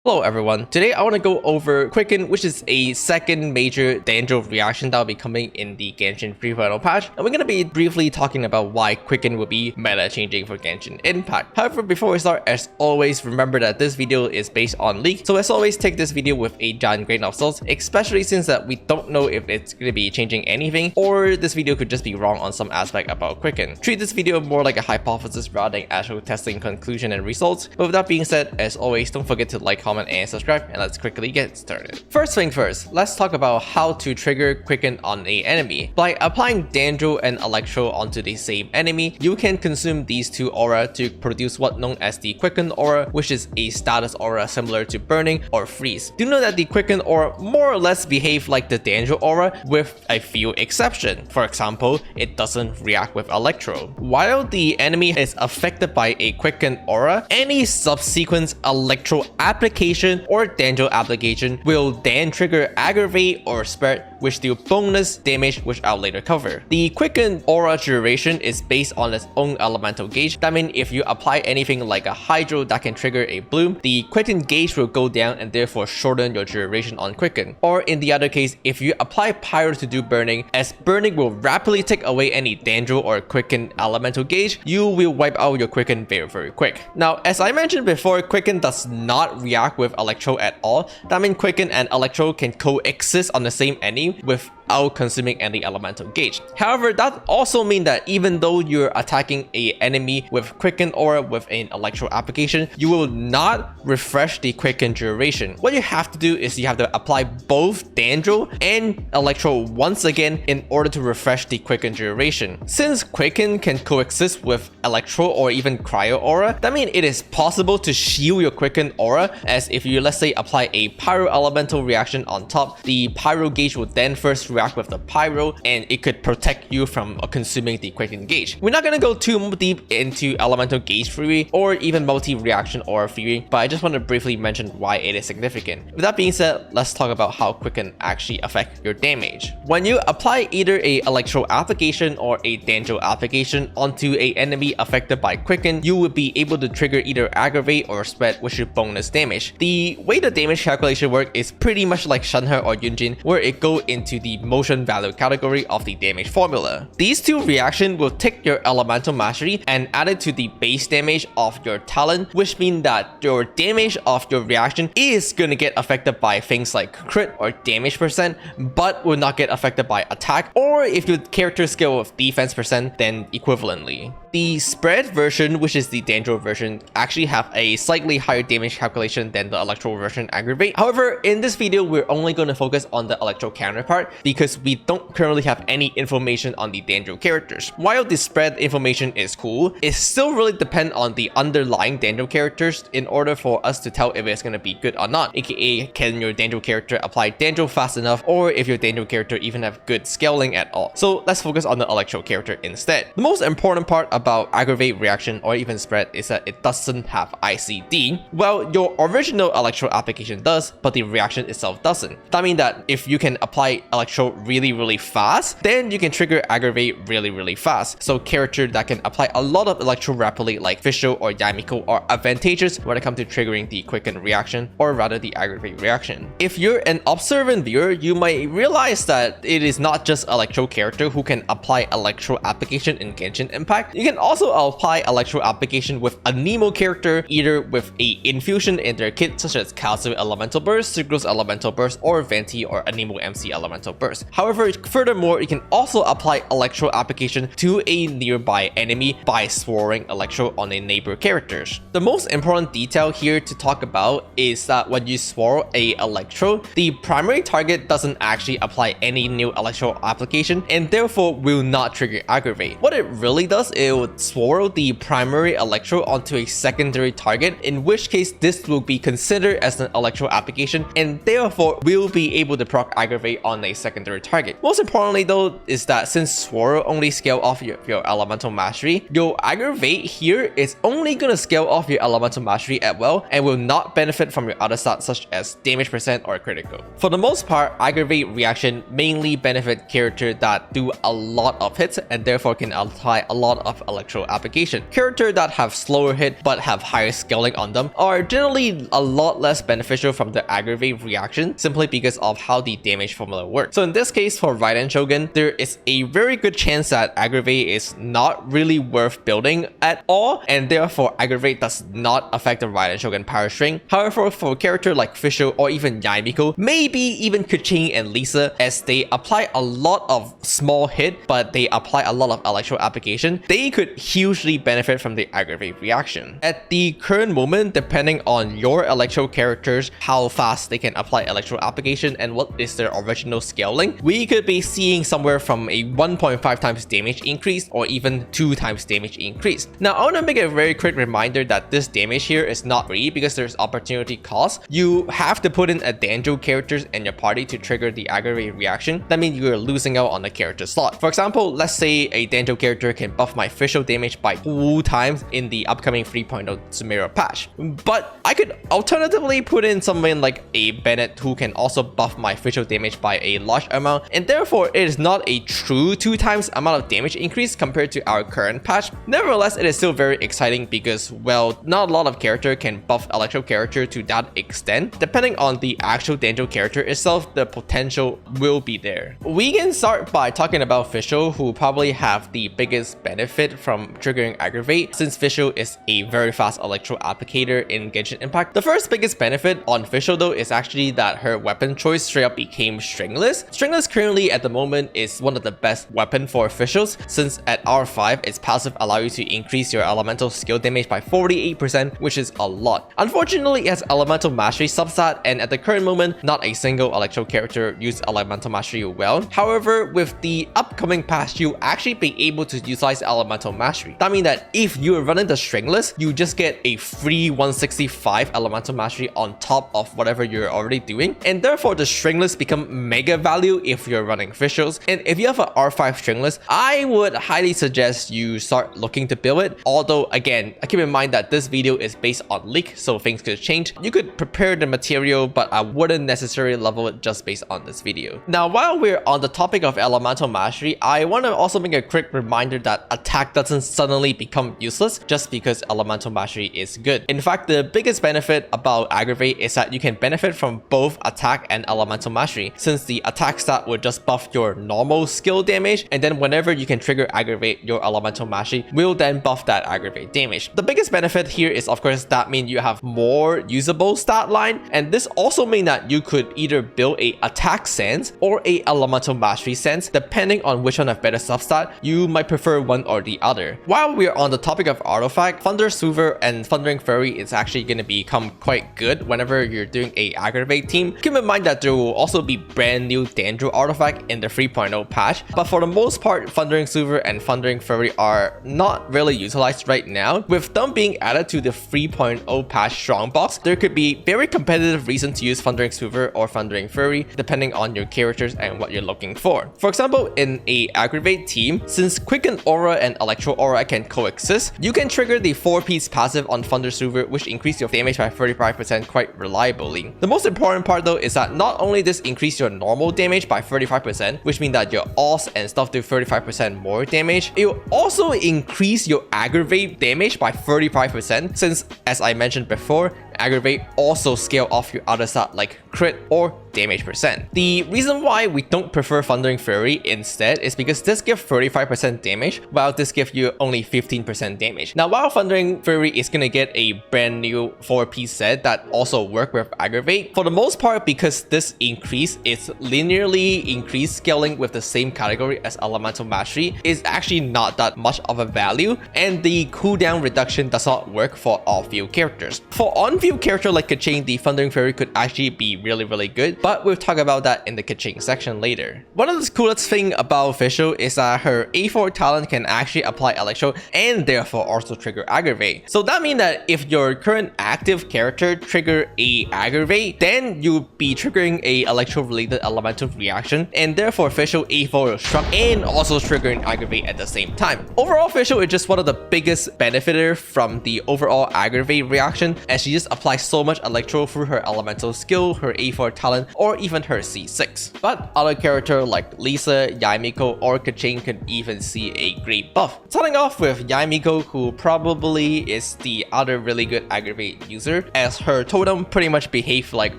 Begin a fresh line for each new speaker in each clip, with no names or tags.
Hello everyone, today I want to go over Quicken, which is a second major dendro reaction that will be coming in the Genshin 3.0 patch, and we're going to be briefly talking about why Quicken will be meta changing for Genshin Impact. However, before we start, as always, remember that this video is based on leak, so as always, take this video with a giant grain of salt, especially since that we don't know if it's going to be changing anything, or this video could just be wrong on some aspect about Quicken. Treat this video more like a hypothesis rather than actual testing conclusion and results. But with that being said, as always, don't forget to like, comment, and subscribe, and let's quickly get started. First thing first, let's talk about how to trigger Quicken on an enemy. By applying Dendro and Electro onto the same enemy, you can consume these two aura to produce what known as the Quicken aura, which is a status aura similar to burning or freeze. Do know that the Quicken aura more or less behave like the Dendro aura with a few exceptions. For example, it doesn't react with Electro. While the enemy is affected by a Quicken aura, any subsequent Electro application or Dendro application will then trigger aggravate or spread, which deal bonus damage, which I'll later cover. The Quicken aura duration is based on its own elemental gauge. That means if you apply anything like a hydro that can trigger a bloom, the Quicken gauge will go down and therefore shorten your duration on Quicken. Or in the other case, if you apply pyro to do burning, as burning will rapidly take away any Dendro or Quicken elemental gauge, you will wipe out your Quicken very quick. Now, as I mentioned before, Quicken does not react with Electro at all. That means Quicken and Electro can coexist on the same enemy without consuming any elemental gauge. However, that also means that even though you're attacking an enemy with Quicken aura with an Electro application, you will not refresh the Quicken duration. What you have to do is you have to apply both Dendro and Electro once again in order to refresh the Quicken duration. Since Quicken can coexist with Electro or even Cryo aura, that means it is possible to shield your Quicken aura, as if you, let's say, apply a pyro elemental reaction on top, the pyro gauge will then first react with the pyro and it could protect you from consuming the Quicken gauge. We're not going to go too deep into elemental gauge theory or even multi-reaction aura theory, but I just want to briefly mention why it is significant. With that being said, let's talk about how Quicken actually affects your damage. When you apply either a Electro application or a Dendro application onto an enemy affected by Quicken, you will be able to trigger either aggravate or spread, which is bonus damage. The way the damage calculation works is pretty much like Shenhe or Yunjin, where it go into the motion value category of the damage formula. These two reactions will take your elemental mastery and add it to the base damage of your talent, which means that your damage of your reaction is gonna get affected by things like crit or damage percent, but will not get affected by attack, or if your character skill with defense percent, then equivalently. The spread version, which is the Dendro version, actually have a slightly higher damage calculation than the Electro version aggravate. However, in this video, we're only going to focus on the Electro counterpart because we don't currently have any information on the Dendro characters. While the spread information is cool, it still really depends on the underlying Dendro characters in order for us to tell if it's going to be good or not, aka can your Dendro character apply Dendro fast enough, or if your Dendro character even have good scaling at all. So let's focus on the Electro character instead. The most important part about aggravate reaction or even spread is that it doesn't have ICD. Well, your original Electro application does, but the reaction itself doesn't. That means that if you can apply Electro really fast, then you can trigger aggravate really fast. So characters that can apply a lot of Electro rapidly like Fischl or Yamiko are advantageous when it comes to triggering the Quicken reaction, or rather the aggravate reaction. If you're an observant viewer, you might realize that it is not just Electro character who can apply Electro application in Genshin Impact. You can also apply Electro application with a Nemo character, either with a infusion in their kit such as Kazu Elemental Burst, Sucrose Elemental Burst, or Venti or Anemo MC Elemental Burst. However, furthermore, you can also apply Electro application to a nearby enemy by swirling Electro on a neighbor characters. The most important detail here to talk about is that when you swirl a Electro, the primary target doesn't actually apply any new Electro application and therefore will not trigger aggravate. What it really does, it will swirl the primary Electro onto a secondary target, in which case this will be considered as an Electro application and therefore will be able to proc aggravate on a secondary target. Most importantly though is that since swirl only scale off your elemental mastery, your aggravate here is only gonna scale off your elemental mastery as well and will not benefit from your other stats such as damage percent or critical. For the most part, aggravate reaction mainly benefit characters that do a lot of hits and therefore can apply a lot of electro application. Characters that have slower hit but have higher scaling on them are generally a lot less beneficial from the aggravate reaction simply because of how the damage formula works. So in this case for Raiden Shogun, there is a very good chance that aggravate is not really worth building at all, and therefore aggravate does not affect the Raiden Shogun power string. However, for a character like Fischl or even Miko, maybe even Keqing and Lisa, as they apply a lot of small hit but they apply a lot of electro application, they could hugely benefit from the aggravate reaction. At the current moment, depending on your electro characters, how fast they can apply electro application and what is their original scaling, we could be seeing somewhere from a 1.5 times damage increase or even 2 times damage increase. Now I want to make a very quick reminder that this damage here is not free because there's opportunity cost. You have to put in a dendro characters in your party to trigger the aggravate reaction. That means you're losing out on the character slot. For example, let's say a dendro character can buff my Fischl damage by 2 times in the upcoming 3.0 Sumera patch, but I could alternatively put in someone like a Bennett who can also buff my Fischl damage by a large amount, and therefore it is not a true 2 times amount of damage increase compared to our current patch. Nevertheless, it is still very exciting because, well, not a lot of character can buff electro character to that extent. Depending on the actual dendro character itself, the potential will be there. We can start by talking about Fischl, who probably have the biggest benefit from triggering aggravate, since Fischl is a very fast electro applicator in Genshin Impact. The first biggest benefit on Fischl though is actually that her weapon choice straight up became stringless. Stringless currently at the moment is one of the best weapon for Fischls, since at R5 its passive allows you to increase your elemental skill damage by 48%, which is a lot. Unfortunately, it has elemental mastery substat, and at the current moment not a single electro character uses elemental mastery well. However, with the upcoming patch, you'll actually be able to utilize elemental mastery. That means that if you are running the stringless, you just get a free 165 elemental mastery on top of whatever you're already doing, and therefore the stringless become mega value if you're running Fischls. And if you have an R5 stringless, I would highly suggest you start looking to build it. Although again, keep in mind that this video is based on leak, so things could change. You could prepare the material, but I wouldn't necessarily level it just based on this video. Now, while we're on the topic of elemental mastery, I want to also make a quick reminder that attack doesn't suddenly become useless just because elemental mastery is good. In fact, the biggest benefit about aggravate is that you can benefit from both attack and elemental mastery, since the attack stat will just buff your normal skill damage, and then whenever you can trigger aggravate, your elemental mastery will then buff that aggravate damage. The biggest benefit here is of course that means you have more usable stat line, and this also means that you could either build a attack sense or a elemental mastery sense. Depending on which one have better substat, you might prefer one or the other. While we're on the topic of artifact, Thunder Silver and Thundering Fury is actually going to become quite good whenever you're doing a aggravate team. Keep in mind that there will also be brand new dendro artifact in the 3.0 patch, but for the most part, Thundering Silver and Thundering Fury are not really utilized right now. With them being added to the 3.0 patch strongbox, there could be very competitive reason to use Thundering Silver or Thundering Fury depending on your characters and what you're looking for. For example, in a aggravate team, since Quicken Aura and Electro Aura can coexist, you can trigger the 4-piece passive on Thunder Silver, which increase your damage by 35% quite reliably. The most important part though is that not only this increase your normal damage by 35%, which means that your alts and stuff do 35% more damage, it will also increase your aggravate damage by 35%, since as I mentioned before, aggravate also scale off your other stat like crit or damage percent. The reason why we don't prefer Thundering Fury instead is because this gives 35% damage, while this gives you only 15% damage. Now, while Thundering Fury is gonna get a brand new 4-piece set that also work with aggravate, for the most part, because this increase is linearly increased scaling with the same category as elemental mastery, is actually not that much of a value, and the cooldown reduction does not work for off-field characters. For on-field character like Keqing, the Thundering Fury could actually be really good, but we'll talk about that in the Keqing section later. One of the coolest thing about Fischl is that her A4 talent can actually apply electro and therefore also trigger aggravate. So that means that if your current active character trigger a aggravate, then you'll be triggering a electro related elemental reaction, and therefore Fischl A4 will shrunk and also triggering aggravate at the same time. Overall, Fischl is just one of the biggest benefiter from the overall aggravate reaction, as she just apply so much electro through her elemental skill, her A4 talent, or even her C6. But other characters like Lisa, Miko, or Keqing could even see a great buff. Starting off with Miko, who probably is the other really good aggravate user, as her totem pretty much behave like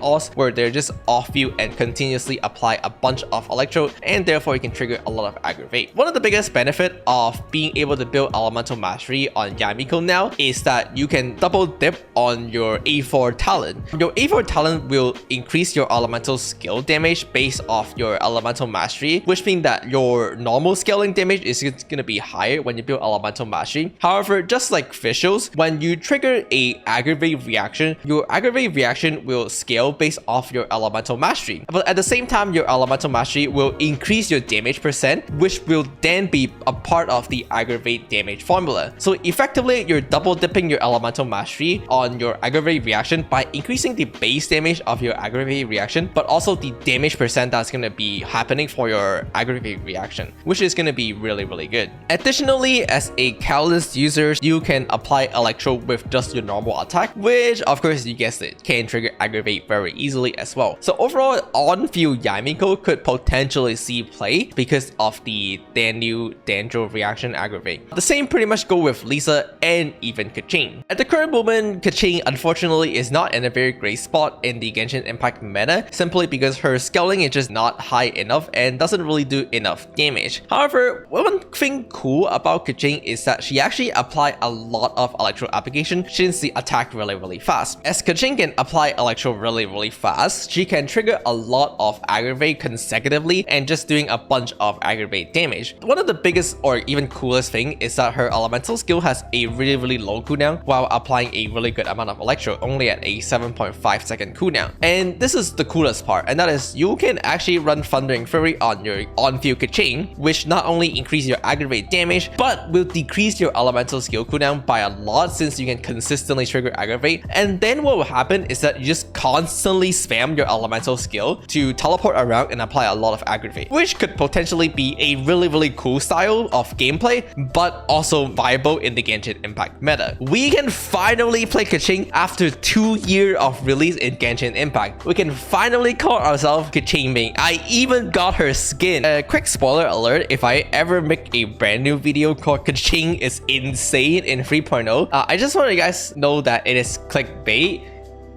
Oz, where they're just off you and continuously apply a bunch of electro, and therefore you can trigger a lot of aggravate. One of the biggest benefit of being able to build elemental mastery on Miko now is that you can double dip on your A4 talent. Your A4 talent will increase your elemental skill damage based off your elemental mastery, which means that your normal scaling damage is going to be higher when you build elemental mastery. However, just like visuals, when you trigger a aggravate reaction, your aggravate reaction will scale based off your elemental mastery. But at the same time, your elemental mastery will increase your damage percent, which will then be a part of the aggravate damage formula. So effectively, you're double dipping your elemental mastery on your aggravate reaction by increasing the base damage of your aggravate reaction, but also the damage percent that's going to be happening for your aggravate reaction, which is going to be really, really good. Additionally, as a catalyst user, you can apply electro with just your normal attack, which of course you guessed it, can trigger aggravate very easily as well. So overall, on field Miko could potentially see play because of the dendro reaction aggravate. The same pretty much go with Lisa and even Keqing. At the current moment, Keqing unfortunately is not in a very great spot in the Genshin Impact meta, simply because her scaling is just not high enough and doesn't really do enough damage. However, one thing cool about Keqing is that she actually apply a lot of electro application since the attack really fast. As Keqing can apply electro really fast, she can trigger a lot of aggravate consecutively and just doing a bunch of aggravate damage. One of the biggest or even coolest thing is that her elemental skill has a really low cooldown while applying a really good amount of electro, only at a 7.5 second cooldown. And this is the coolest part, and that is you can actually run Thundering Fury on your on-field Keqing, which not only increase your aggravate damage, but will decrease your elemental skill cooldown by a lot since you can consistently trigger aggravate. And then what will happen is that you just constantly spam your elemental skill to teleport around and apply a lot of aggravate, which could potentially be a really cool style of gameplay, but also viable in the Genshin Impact meta. We can finally play Keqing after 2 years of release in Genshin Impact. We can finally call ourselves Keqing main. I even got her skin. Quick spoiler alert, if I ever make a brand new video called Keqing is insane in 3.0, I just want you guys know that it is clickbait,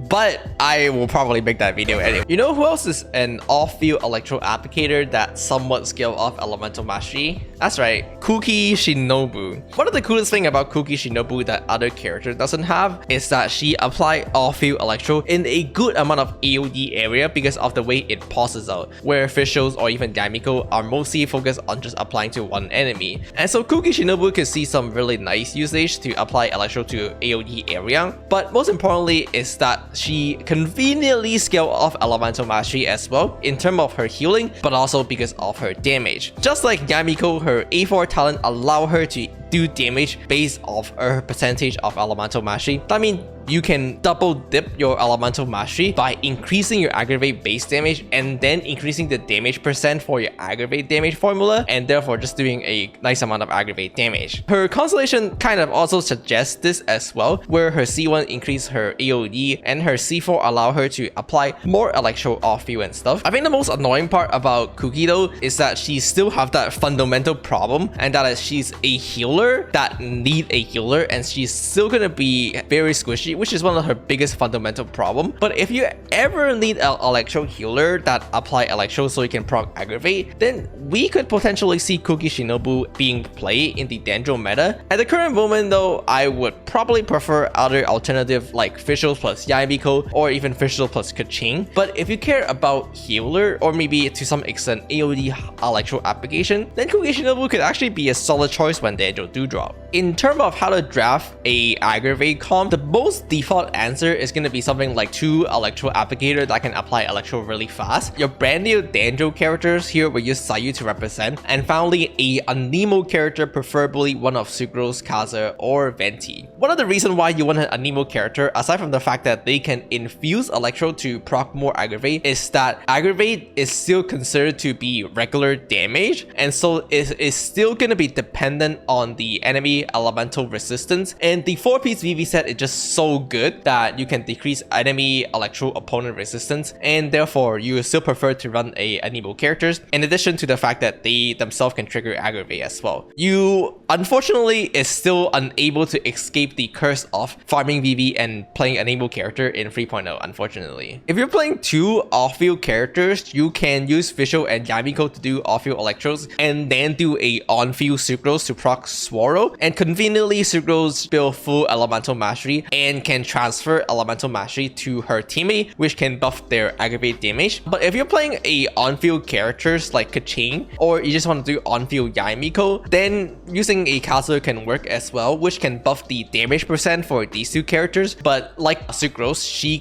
but I will probably make that video anyway. You know who else is an off-field electro applicator that somewhat scale off elemental mastery? That's right, Kuki Shinobu. One of the coolest thing about Kuki Shinobu that other character doesn't have is that she apply off-field electro in a good amount of AoE area because of the way it pauses out, where officials or even Miko are mostly focused on just applying to one enemy. And so Kuki Shinobu can see some really nice usage to apply electro to AoE area, but most importantly is that she conveniently scale off elemental mastery as well in terms of her healing, but also because of her damage. Just like Miko, her A4 talent allow her to do damage based off her percentage of elemental mastery. That means you can double dip your elemental mastery by increasing your aggravate base damage and then increasing the damage percent for your aggravate damage formula, and therefore just doing a nice amount of aggravate damage. Her constellation kind of also suggests this as well, where her C1 increase her AoE and her C4 allow her to apply more electro off you and stuff. I think the most annoying part about Kuki though is that she still have that fundamental problem, and that is she's a healer that need a healer, and she's still gonna be very squishy, which is one of her biggest fundamental problem. But if you ever need an electro healer that apply electro so you can proc aggravate, then we could potentially see Kuki Shinobu being played in the dendro meta. At the current moment though, I would probably prefer other alternative like Fischl plus Miko or even Fischl plus Keqing. But if you care about healer or maybe to some extent AoE electro application, then Kuki Shinobu could actually be a solid choice when dendro do drop. In terms of how to draft a aggravate comp, the most default answer is going to be something like 2 electro applicator that can apply electro really fast. Your brand new dendro characters here will use Sayu to represent, and finally a Anemo character, preferably one of Sucrose, Kaza, or Venti. One of the reasons why you want an Anemo character, aside from the fact that they can infuse electro to proc more aggravate, is that aggravate is still considered to be regular damage, and so it is still going to be dependent on the enemy elemental resistance, and the 4-piece VV set is just so so good that you can decrease enemy electro opponent resistance, and therefore you still prefer to run a enable characters, in addition to the fact that they themselves can trigger aggravate as well. You unfortunately is still unable to escape the curse of farming VV and playing enable character in 3.0, unfortunately. If you're playing two off-field characters, you can use Visual and Yamiko to do off-field electros, and then do a on-field Sucrose to proc Swirl, and conveniently Sucrose build full elemental mastery and can transfer elemental mastery to her teammate, which can buff their aggravate damage. But if you're playing a on-field characters like Keqing, or you just want to do on-field Yamiko, then using a Kazuha can work as well, which can buff the damage percent for these two characters. But like Sucrose, he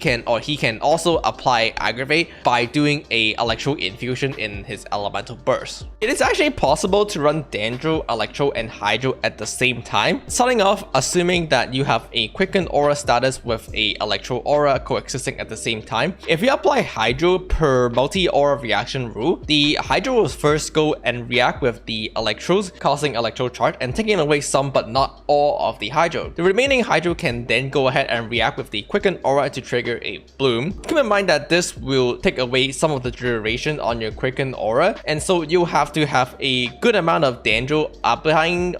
can also apply aggravate by doing a electro infusion in his elemental burst. It is actually possible to run Dendro, Electro, and Hydro at the same time. Starting off, assuming that you have a Quicken Aura status with a Electro Aura coexisting at the same time. If you apply Hydro per multi-aura reaction rule, the Hydro will first go and react with the Electros, causing Electro charge and taking away some but not all of the Hydro. The remaining Hydro can then go ahead and react with the Quicken Aura to trigger a Bloom. Keep in mind that this will take away some of the duration on your Quicken Aura, and so you'll have to have a good amount of Dendro applying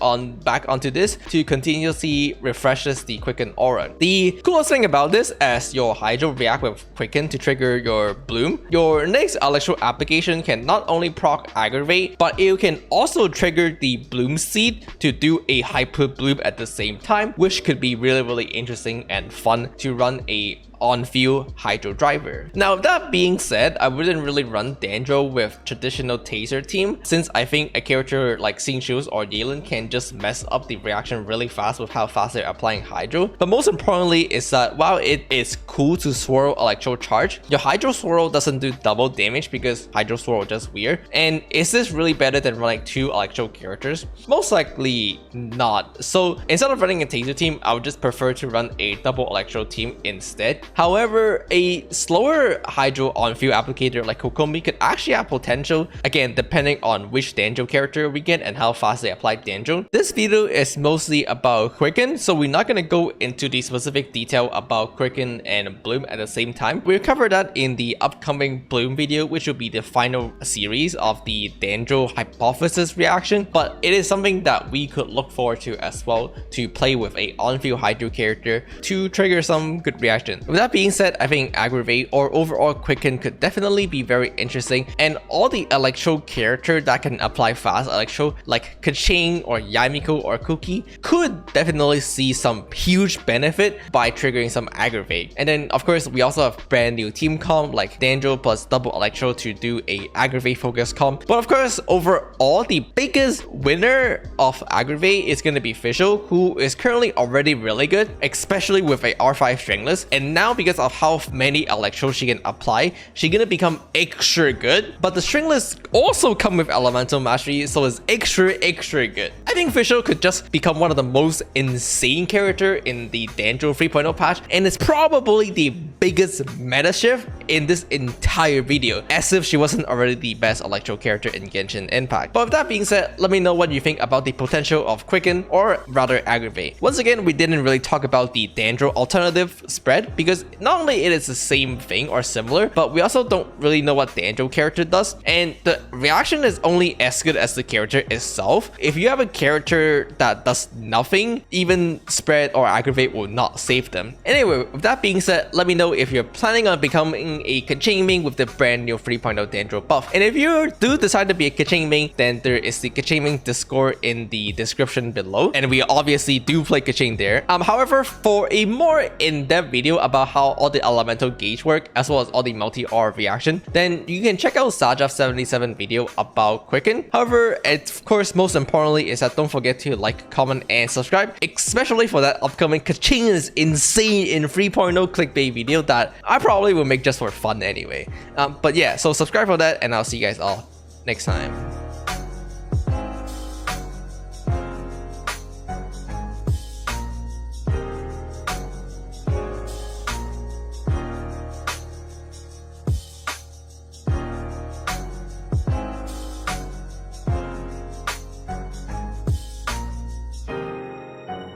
back onto this to continuously refreshes the Quicken Aura. The coolest thing about this, as your Hydro react with Quicken to trigger your Bloom, your next Electro application can not only proc aggravate, but it can also trigger the Bloom Seed to do a Hyper Bloom at the same time, which could be really interesting and fun to run a on-field Hydro driver. Now, that being said, I wouldn't really run Dendro with traditional Taser team, since I think a character like Xingqiu's or Yelan can just mess up the reaction really fast with how fast they're applying Hydro. But most importantly is that while it is cool to swirl Electro charge, your Hydro swirl doesn't do double damage because Hydro swirl is just weird. And is this really better than running two Electro characters? Most likely not. So instead of running a Taser team, I would just prefer to run a double Electro team instead. However, a slower Hydro on-field applicator like Kokomi could actually have potential, again depending on which Dendro character we get and how fast they apply Dendro. This video is mostly about Quicken, so we're not going to go into the specific detail about Quicken and Bloom at the same time. We'll cover that in the upcoming Bloom video, which will be the final series of the Dendro hypothesis reaction, but it is something that we could look forward to as well, to play with a on-field Hydro character to trigger some good reaction. With that being said, I think aggravate or overall Quicken could definitely be very interesting, and all the Electro character that can apply fast Electro like Keqing or Yamiko or Kuki could definitely see some huge benefit by triggering some aggravate. And then of course we also have brand new team comp like Dendro plus double Electro to do a aggravate focus comp. But of course overall the biggest winner of aggravate is going to be Visual, who is currently already really good, especially with a R5 stringless, and now because of how many Electros she can apply, she's gonna become extra good. But the stringless also come with elemental mastery, so it's extra good. I think Visual could just become one of the most insane character in the Dendro 3.0 patch, and it's probably the biggest meta shift in this entire video, as if she wasn't already the best Electro character in Genshin Impact. But with that being said, let me know what you think about the potential of Quicken, or rather aggravate. Once again, we didn't really talk about the Dendro alternative spread, because not only it is the same thing or similar, but we also don't really know what Dendro character does, and the reaction is only as good as the character itself. If you have a character that does nothing, even spread or aggravate will not save them. Anyway, with that being said, let me know if you're planning on becoming a Keqing main with the brand new 3.0 Dendro buff. And if you do decide to be a Keqing main, then there is the Keqing main Discord in the description below, and we obviously do play Keqing there. However, for a more in-depth video about how all the elemental gauge work, as well as all the multi-aura reaction, then you can check out Sajaf77 video about Quicken. However, of course, most importantly is that don't forget to like, comment, and subscribe, especially for that upcoming Keqing is insane in 3.0 clickbait video that I probably will make just for fun anyway. But yeah, so subscribe for that, and I'll see you guys all next time.